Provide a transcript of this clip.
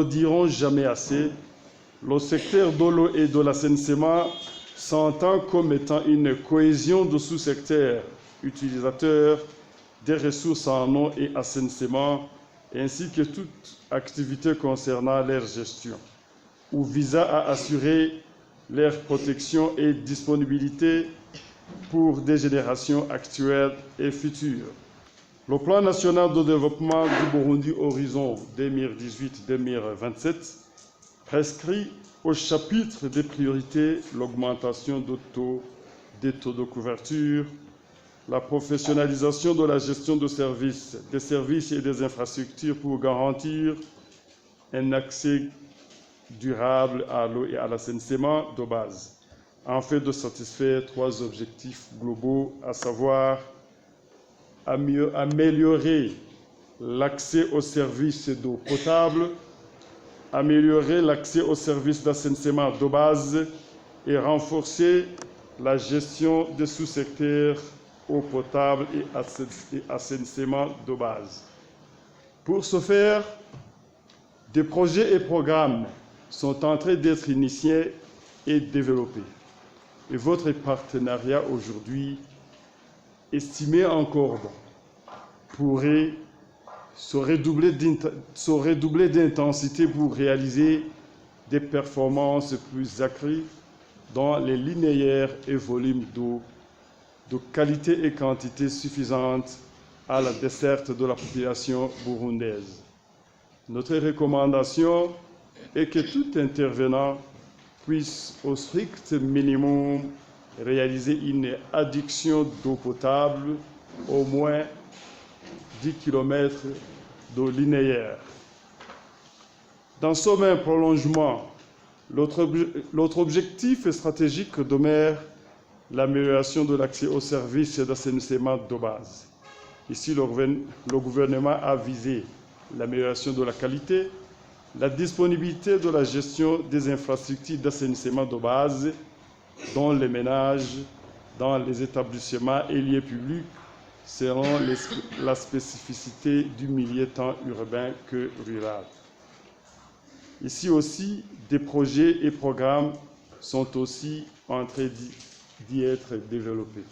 le dirons jamais assez, le secteur de l'eau et de l'assainissement s'entend comme étant une cohésion de sous-secteurs utilisateurs des ressources en eau et assainissement, ainsi que toute activité concernant leur gestion, ou visant à assurer leur protection et disponibilité pour des générations actuelles et futures. Le plan national de développement du Burundi Horizon 2018-2027 prescrit au chapitre des priorités l'augmentation des taux de couverture, la professionnalisation de la gestion des services et des infrastructures pour garantir un accès durable à l'eau et à l'assainissement de base, afin de satisfaire 3 objectifs globaux, à savoir améliorer l'accès aux services d'eau potable, améliorer l'accès aux services d'assainissement de base et renforcer la gestion des sous-secteurs eau potable et assainissement de base. Pour ce faire, des projets et programmes sont en train d'être initiés et développés. Et votre partenariat aujourd'hui, estimé encore bon, pourrait se redoubler d'intensité pour réaliser des performances plus accrues dans les linéaires et volumes d'eau de qualité et quantité suffisantes à la desserte de la population burundaise. Notre recommandation est que tout intervenant puisse au strict minimum réaliser une adduction d'eau potable au moins 10 km d'eau linéaire. Dans ce même prolongement, l'autre objectif stratégique demeure l'amélioration de l'accès aux services d'assainissement de base. Ici, le gouvernement a visé l'amélioration de la qualité, la disponibilité de la gestion des infrastructures d'assainissement de base dans les ménages, dans les établissements et lieux publics, selon la spécificité du milieu tant urbain que rural. Ici aussi, des projets et programmes sont aussi en train d'y être développés.